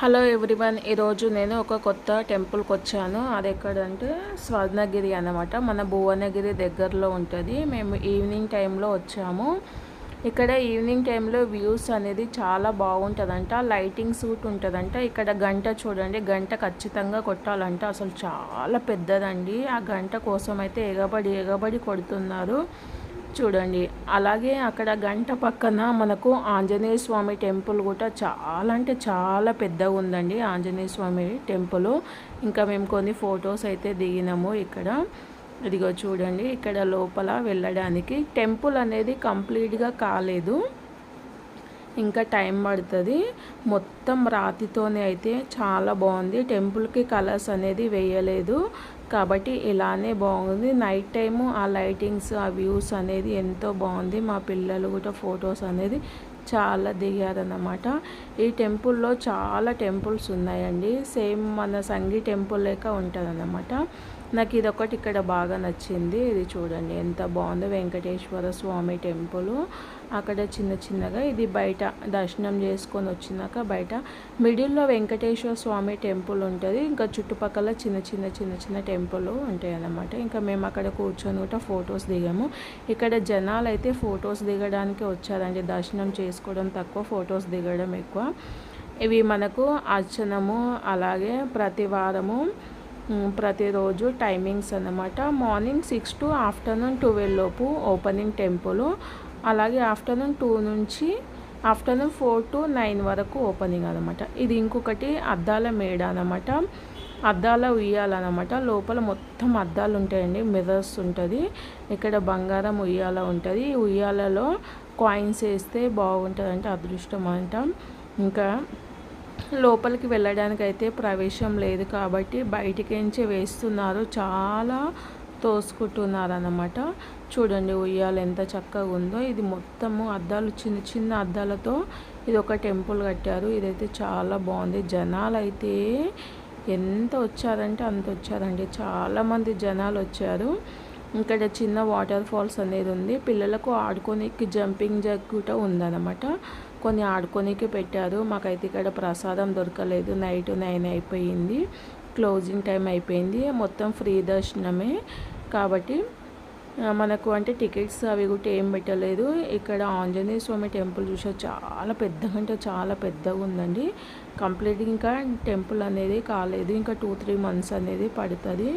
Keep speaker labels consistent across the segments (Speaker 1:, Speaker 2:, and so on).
Speaker 1: Hello everyone, ఈరోజు నేను ఒక కొత్త టెంపుల్కి వచ్చాను. అది ఎక్కడంటే స్వర్ణగిరి అన్నమాట. మన భువనగిరి దగ్గరలో ఉంటుంది. మేము ఈవినింగ్ టైంలో వచ్చాము. ఇక్కడ ఈవినింగ్ టైంలో వ్యూస్ అనేది చాలా బాగుంటుందంట. లైటింగ్ సూట్ ఉంటుందంట. ఇక్కడ గంట చూడండి, గంట ఖచ్చితంగా కొట్టాలంట. అసలు చాలా పెద్దదండి. ఆ గంట కోసం అయితే ఎగబడి కొడుతున్నారు చూడండి. అలాగే అక్కడ గంట పక్కన మనకు ఆంజనేయ స్వామి టెంపుల్ కూడా చాలా అంటే చాలా పెద్దగా ఉందండి. ఆంజనేయ స్వామి టెంపుల్. ఇంకా మేము కొన్ని ఫొటోస్ అయితే దిగినాము ఇక్కడ. ఇదిగో చూడండి, ఇక్కడ లోపల వెళ్ళడానికి టెంపుల్ అనేది కంప్లీట్గా కాలేదు, ఇంకా టైం పడుతుంది. మొత్తం రాతితోనే అయితే చాలా బాగుంది. టెంపుల్కి కలర్స్ అనేది వేయలేదు కాబట్టి ఇలానే బాగుంది. నైట్ టైము ఆ లైటింగ్స్, ఆ వ్యూస్ అనేది ఎంతో బాగుంది. మా పిల్లలు కూడా ఫొటోస్ అనేది చాలా దిగారన్నమాట. ఈ టెంపుల్లో చాలా టెంపుల్స్ ఉన్నాయండి. సేమ్ మన సంగీ టెంపుల్ లెక్క ఉంటుందన్నమాట. నాకు ఇదొకటి ఇక్కడ బాగా నచ్చింది. ఇది చూడండి ఎంత బాగుందో, వెంకటేశ్వర స్వామి టెంపుల్. అక్కడ చిన్నగా ఇది బయట దర్శనం చేసుకొని వచ్చినాక బయట మిడిల్లో వెంకటేశ్వర స్వామి టెంపుల్ ఉంటుంది. ఇంకా చుట్టుపక్కల చిన్న టెంపుల్ ఉంటాయి అన్నమాట. ఇంకా మేము అక్కడ కూర్చొని కూడా ఫొటోస్ దిగాము. ఇక్కడ జనాలు అయితే ఫొటోస్ దిగడానికి వచ్చారండి. దర్శనం చేసుకోవడం తక్కువ, ఫొటోస్ దిగడం ఎక్కువ. ఇవి మనకు అర్చనము, అలాగే ప్రతి వారము ప్రతిరోజు టైమింగ్స్ అన్నమాట. మార్నింగ్ 6 to ఆఫ్టర్నూన్ 12 లోపు ఓపెనింగ్ టెంపుల్. అలాగే ఆఫ్టర్నూన్ 2 నుంచి ఆఫ్టర్నూన్ 4 to 9 వరకు ఓపెనింగ్ అనమాట. ఇది ఇంకొకటి అద్దాల మేడ అనమాట. అద్దాల ఉయ్యాలన్నమాట. లోపల మొత్తం అద్దాలు ఉంటాయండి, మిర్రర్స్ ఉంటుంది. ఇక్కడ బంగారం ఉయ్యాల ఉంటుంది. ఈ ఉయ్యాలలో కాయిన్స్ వేస్తే బాగుంటుంది అంటే అదృష్టం అంట. ఇంకా లోపలికి వెళ్ళడానికి అయితే ప్రవేశం లేదు కాబట్టి బయటికించి వేస్తున్నారు. చాలా తోసుకుంటున్నారు అన్నమాట. చూడండి ఉయ్యాల ఎంత చక్కగా ఉందో. ఇది మొత్తము అద్దాలు, చిన్న అద్దాలతో ఇది ఒక టెంపుల్ కట్టారు. ఇదైతే చాలా బాగుంది. జనాలు అయితే ఎంత వచ్చారంటే అంత వచ్చారండి. చాలామంది జనాలు వచ్చారు. ఇక్కడ చిన్న వాటర్ ఫాల్స్ అనేది ఉంది. పిల్లలకు ఆడుకోనికి జంపింగ్ జగ్ కూడా ఉందన్నమాట. కొన్ని ఆడుకోనికి పెట్టారు. మాకైతే ఇక్కడ ప్రసాదం దొరకలేదు. నైట్ 9 అయిపోయింది, క్లోజింగ్ టైం అయిపోయింది. మొత్తం ఫ్రీ దర్శనమే కాబట్టి మనకు అంటే టికెట్స్ అవి కూడా ఏం పెట్టలేదు. ఇక్కడ ఆంజనేయ స్వామి టెంపుల్ చూసా, చాలా పెద్దగా అంటే చాలా పెద్దగా ఉందండి. కంప్లీట్గా ఇంకా టెంపుల్ అనేది కాలేదు. ఇంకా 2-3 months అనేది పడుతుంది.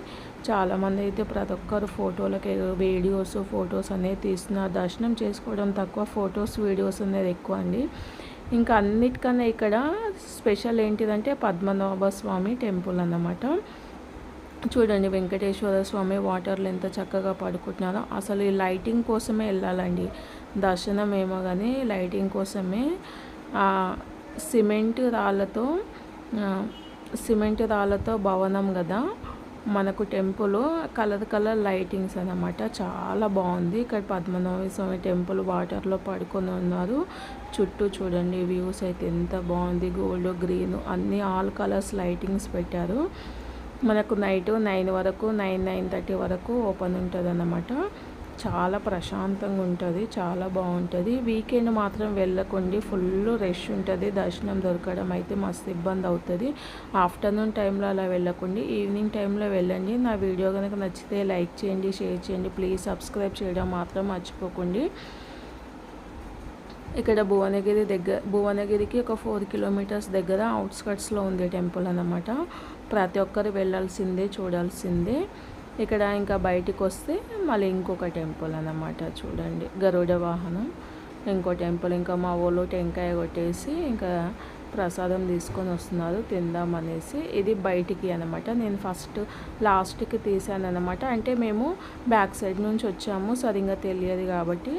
Speaker 1: చాలామంది అయితే ప్రతి ఒక్కరు ఫోటోలకి వీడియోస్ ఫొటోస్ అనేది తీస్తున్నారు. దర్శనం చేసుకోవడం తక్కువ, ఫొటోస్ వీడియోస్ అనేది ఎక్కువ అండి. ఇంకా అన్నిటికన్నా ఇక్కడ స్పెషల్ ఏంటిదంటే పద్మనాభ స్వామి టెంపుల్ అన్నమాట. చూడండి వెంకటేశ్వర స్వామి వాటర్లో ఎంత చక్కగా పడుకుంటున్నారో. అసలు ఈ లైటింగ్ కోసమే వెళ్ళాలండి. దర్శనం ఏమో కానీ లైటింగ్ కోసమే. సిమెంట్ రాళ్ళతో భవనం కదా మనకు టెంపుల్. కలర్ లైటింగ్స్ అన్నమాట. చాలా బాగుంది. ఇక్కడ పద్మనాభ స్వామి టెంపుల్ వాటర్లో పడుకొని ఉన్నారు. చుట్టూ చూడండి వ్యూస్ అయితే ఎంత బాగుంది. గోల్డ్, గ్రీన్ అన్ని ఆల్ కలర్స్ లైటింగ్స్ పెట్టారు. మనకు నైట్ 9 వరకు 9-9:30 వరకు ఓపెన్ ఉంటుంది అన్నమాట. చాలా ప్రశాంతంగా ఉంటుంది, చాలా బాగుంటుంది. వీకెండ్ మాత్రం వెళ్ళకండి, ఫుల్ రష్ ఉంటుంది. దర్శనం దొరకడం అయితే మస్తు ఇబ్బంది అవుతుంది. ఆఫ్టర్నూన్ టైంలో అలా వెళ్ళకండి, ఈవినింగ్ టైంలో వెళ్ళండి. నా వీడియో కనుక నచ్చితే లైక్ చేయండి, షేర్ చేయండి. ప్లీజ్ సబ్స్క్రైబ్ చేయడం మాత్రం మర్చిపోకండి. ఇక్కడ భువనగిరికి ఒక 4 kilometers దగ్గర అవుట్స్కట్స్లో ఉంది టెంపుల్ అన్నమాట. ప్రతి ఒక్కరు వెళ్ళాల్సిందే, చూడాల్సిందే. ఇక్కడ ఇంకా బయటికి వస్తే మళ్ళీ ఇంకొక టెంపుల్ అన్నమాట. చూడండి గరుడ వాహనం, ఇంకో టెంపుల్. ఇంకా మా ఊళ్ళో టెంకాయ కొట్టేసి ఇంకా ప్రసాదం తీసుకొని వస్తున్నారు తిందామనేసి. ఇది బయటికి అనమాట. నేను లాస్ట్కి తీసాను అనమాట. అంటే మేము బ్యాక్ సైడ్ నుంచి వచ్చాము, సరిగ్గా తెలియదు కాబట్టి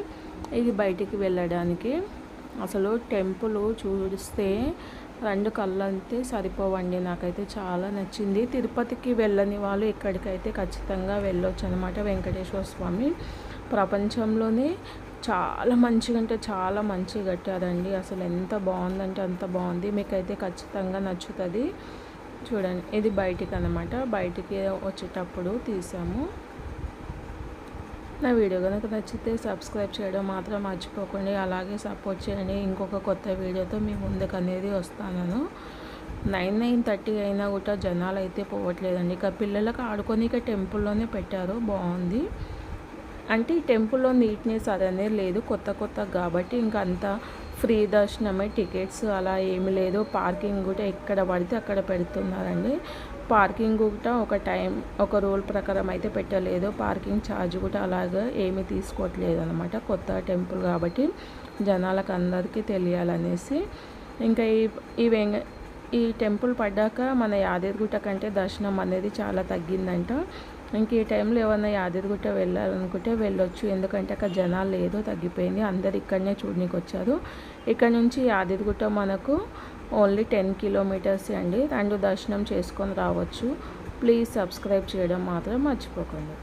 Speaker 1: ఇది బయటికి వెళ్ళడానికి. అసలు టెంపుల్ చూస్తే 2 కళ్ళంతే సరిపోవండి. నాకైతే చాలా నచ్చింది. తిరుపతికి వెళ్ళని వాళ్ళు ఇక్కడికైతే ఖచ్చితంగా వెళ్ళొచ్చు అనమాట. వెంకటేశ్వర స్వామి ప్రపంచంలోనే చాలా మంచిగా అంటే చాలా మంచిగా కట్టారండి. అసలు ఎంత బాగుందంటే అంత బాగుంది. మీకైతే ఖచ్చితంగా నచ్చుతుంది. చూడండి ఇది బయటికి అనమాట. బయటికి వచ్చేటప్పుడు తీసాము. నా వీడియో కనుక నచ్చితే సబ్స్క్రైబ్ చేయడం మాత్రం మర్చిపోకండి. అలాగే సపోర్ట్ చేయండి. ఇంకొక కొత్త వీడియోతో మీ ముందుకు అనేది వస్తాను. 9:30 అయినా కూడా జనాలు అయితే పోవట్లేదండి. ఇక పిల్లలకు ఆడుకోనిక టెంపుల్లోనే పెట్టారు, బాగుంది. అంటే ఈ టెంపుల్లో నీట్నెస్ అదనేది లేదు, కొత్త కాబట్టి ఇంకా అంతా ఫ్రీ దర్శనమే, టికెట్స్ అలా ఏమి లేదు. పార్కింగ్ కూడా ఎక్కడ పడితే అక్కడ పెడుతున్నారండి. పార్కింగ్ కూడా ఒక రూల్ ప్రకారం అయితే పెట్టలేదు. పార్కింగ్ ఛార్జ్ కూడా అలాగా ఏమీ తీసుకోవట్లేదు అనమాట. కొత్త టెంపుల్ కాబట్టి జనాలకు అందరికీ తెలియాలనేసి ఇంకా ఈ టెంపుల్ పడ్డాక మన యాదగిరిగుట్ట కంటే దర్శనం అనేది చాలా తగ్గిందంట. ఇంక ఈ టైంలో ఏమన్నా యాదగిరిగుట్ట వెళ్ళాలనుకుంటే వెళ్ళొచ్చు, ఎందుకంటే అక్కడ జనాలు లేదో తగ్గిపోయింది, అందరు ఇక్కడనే చూడడానికి వచ్చారు. ఇక్కడ నుంచి యాదగిరిగుట్ట మనకు ఓన్లీ 10 కిలోమీటర్స్ అండి. అండ్ దర్శనం చేసుకొని రావచ్చు. ప్లీజ్ సబ్స్క్రైబ్ చేయడం మాత్రం మర్చిపోకండి.